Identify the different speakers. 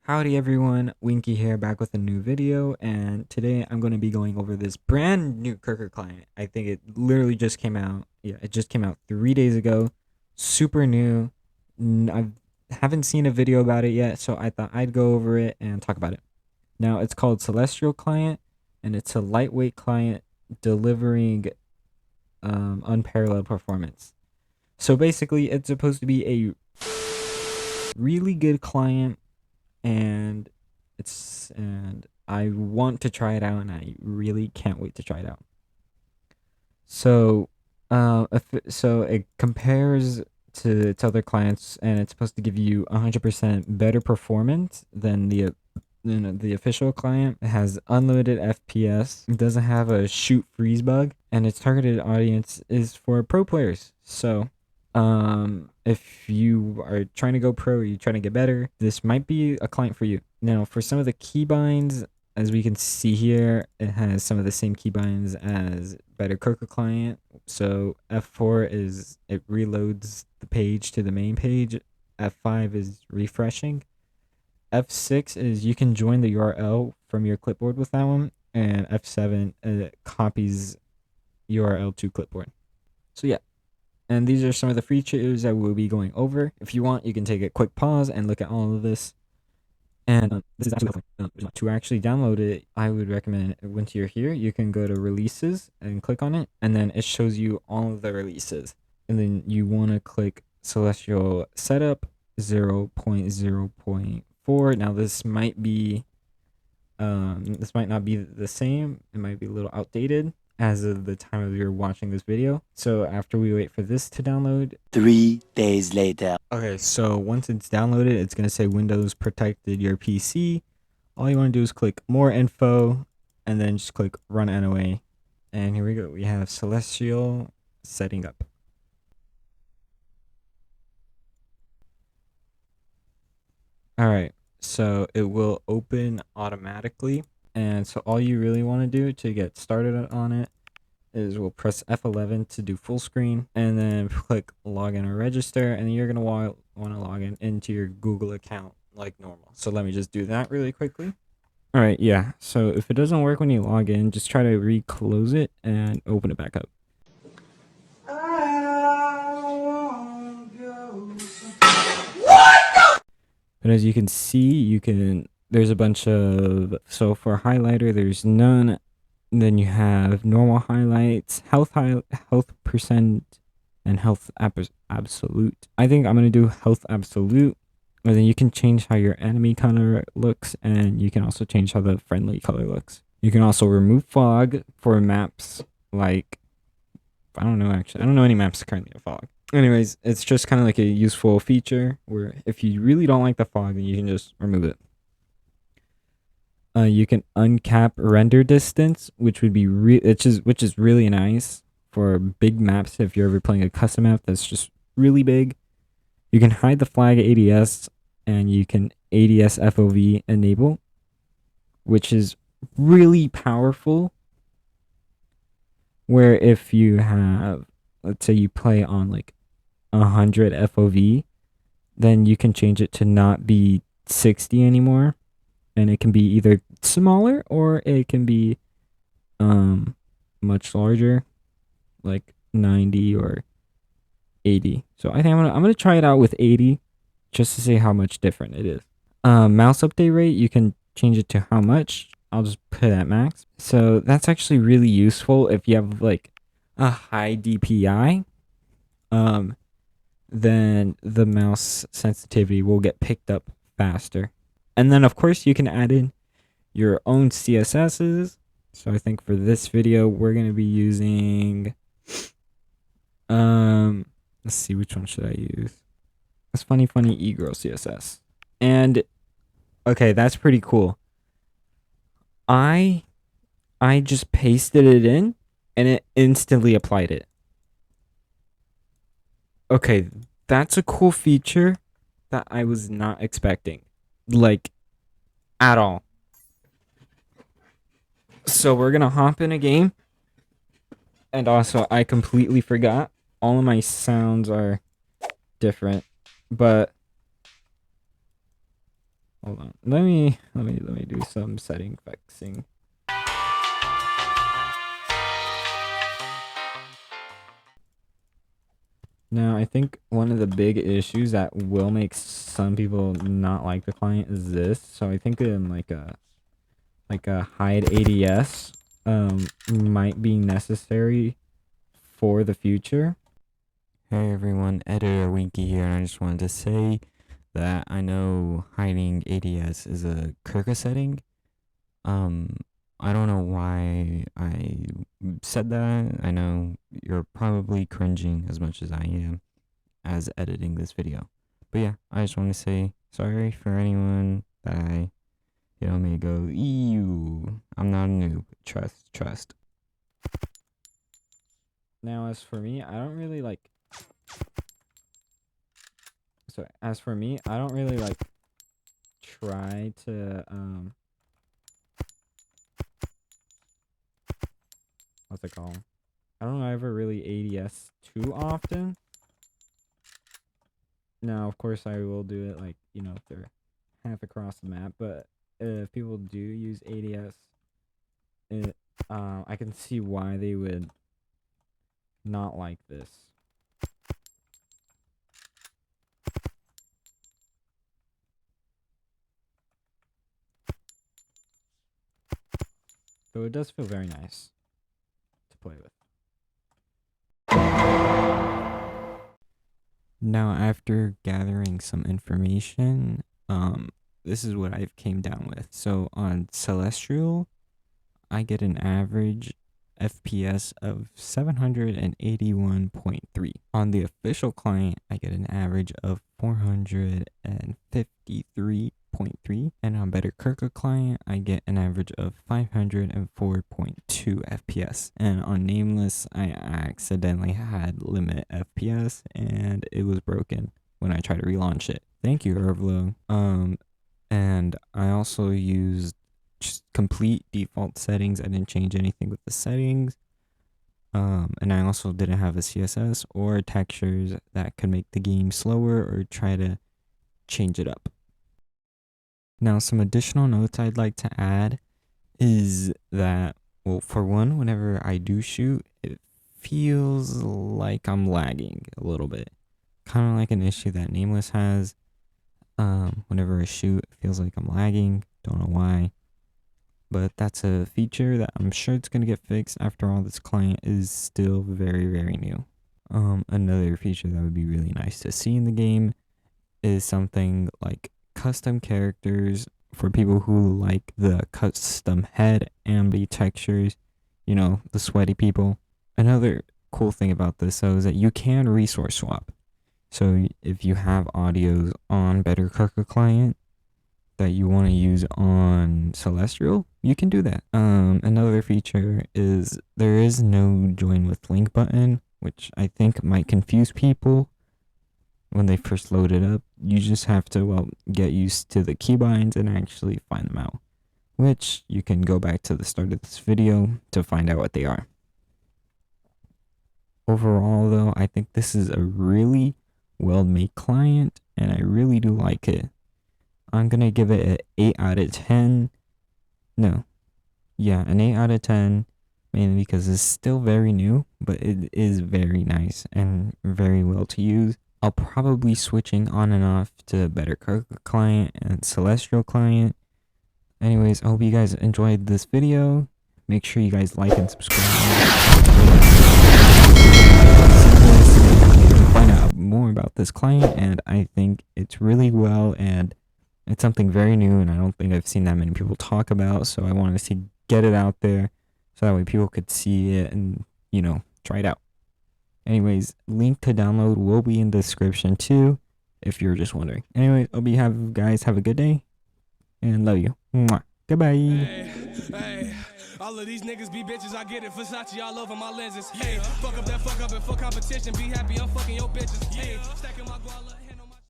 Speaker 1: Howdy everyone, Winky here back with a new video, and today I'm going to be going over this brand new KIRKA client. I think it literally just came out. Yeah, it just came out 3 days ago. Super new. I haven't seen a video about it yet, so I thought I'd go over it and talk about it. Now, it's called Celestial Client, and it's a lightweight client delivering unparalleled performance. So basically, it's supposed to be a really good client, and I want to try it out, and I really can't wait to try it out. So it compares to its other clients, and it's supposed to give you 100% better performance than the official client. It has unlimited FPS. It doesn't have a shoot freeze bug, and its targeted audience is for pro players. So if you are trying to go pro, or you're trying to get better, this might be a client for you. Now, for some of the keybinds, as we can see here, it has some of the same keybinds as better KIRKA client. So F4 is it reloads the page to the main page. F5 is refreshing. F6 is you can join the URL from your clipboard with that one, and F7 copies URL to clipboard. So yeah, and these are some of the features that we'll be going over. If you want, you can take a quick pause and look at all of this. And this is actually to actually download it. I would recommend once you're here, you can go to releases and click on it, and then it shows you all of the releases. And then you want to click Celestial Setup 0.0.4. Now this might not be the same. It might be a little outdated as of the time of you're watching this video. So after we wait for this to download,
Speaker 2: 3 days later.
Speaker 1: Okay, so once it's downloaded, it's going to say Windows protected your PC. All you want to do is click more info and then just click run NOA. And here we go. We have Celestial setting up. All right, so it will open automatically. And so all you really want to do to get started on it is we'll press F11 to do full screen, and then click login or register, and then you're going to want to log in into your Google account like normal. So let me just do that really quickly. All right, yeah. So if it doesn't work when you log in, just try to reclose it and open it back up. But as you can see, there's a bunch of, so for highlighter, there's none. Then you have normal highlights, health percent, and health absolute. I think I'm going to do health absolute. And then you can change how your enemy color looks, and you can also change how the friendly color looks. You can also remove fog for maps like, I don't know any maps currently have fog. Anyways, it's just kind of like a useful feature where if you really don't like the fog, then you can just remove it. You can uncap render distance, which would be which is really nice for big maps. If you're ever playing a custom map that's just really big, you can hide the flag ADS, and you can ADS FOV enable, which is really powerful. Where if you have, let's say you play on like 100 FOV, then you can change it to not be 60 anymore. And it can be either smaller or it can be much larger, like 90 or 80. So I think I'm gonna try it out with 80 just to see how much different it is. Mouse update rate, you can change it to how much. I'll just put it at max. So that's actually really useful if you have like a high DPI. Then the mouse sensitivity will get picked up faster. And then, of course, you can add in your own CSSs. So I think for this video, we're going to be using, let's see, which one should I use? It's funny e-girl CSS. And, okay, that's pretty cool. I just pasted it in, and it instantly applied it. Okay, that's a cool feature that I was not expecting. Like, at all. So we're gonna hop in a game, and also I completely forgot all of my sounds are different, but Hold on. Let me do some setting fixing. Now, I think one of the big issues that will make some people not like the client is this. So I think in like a hide ADS might be necessary for the future. Hey everyone, Editor Winky here, and I just wanted to say that I know hiding ADS is a KIRKA setting. I don't know why I said that. I know you're probably cringing as much as I am as editing this video. But yeah, I just want to say sorry for anyone that may go, ew, I'm not a noob. Trust. Now, as for me, I don't really like try to what's it called? I don't ever really ADS too often. Now, of course, I will do it like, if they're half across the map, but if people do use ADS, I can see why they would not like this. So it does feel very nice to play with. Now, after gathering some information, this is what I've came down with. So on Celestial, I get an average FPS of 781.3. On the official client, I get an average of 453.3. And on Better KIRKA client, I get an average of 504.2 FPS. And on Nameless, I accidentally had limit FPS and it was broken when I tried to relaunch it. Thank you, Hervlo. And I also used just complete default settings. I didn't change anything with the settings. And I also didn't have a CSS or textures that could make the game slower or try to change it up. Now, some additional notes I'd like to add is that, well, for one, whenever I do shoot, it feels like I'm lagging a little bit. Kind of like an issue that Nameless has. Whenever I shoot, it feels like I'm lagging. Don't know why. But that's a feature that I'm sure it's going to get fixed. After all, this client is still very, very new. Another feature that would be really nice to see in the game is something like custom characters for people who like the custom head ambi textures, the sweaty people. Another cool thing about this, though, is that you can resource swap. So if you have audios on Better KIRKA client that you want to use on Celestial, you can do that. Another feature is there is no join with link button, which I think might confuse people when they first load it up. You just have to, get used to the keybinds and actually find them out, which you can go back to the start of this video to find out what they are. Overall, though, I think this is a really well-made client, and I really do like it. I'm gonna give it an 8 out of 10. No. Yeah, an 8 out of 10. Mainly because it's still very new, but it is very nice and very well to use. I'll probably be switching on and off to Better KIRKA client and Celestial client. Anyways, I hope you guys enjoyed this video. Make sure you guys like and subscribe. Find out more about this client, and I think it's really well, and it's something very new, and I don't think I've seen that many people talk about, so I wanted to get it out there so that way people could see it and, try it out. Anyways, link to download will be in the description too, if you're just wondering. Anyways, hope you guys have a good day, and love you. Mwah. Goodbye.
Speaker 3: Hey. All of these niggas be bitches, I get it. Versace all over my lenses. Hey, fuck up and fuck competition. Be happy, I'm fucking your bitches. Hey, stacking my guala.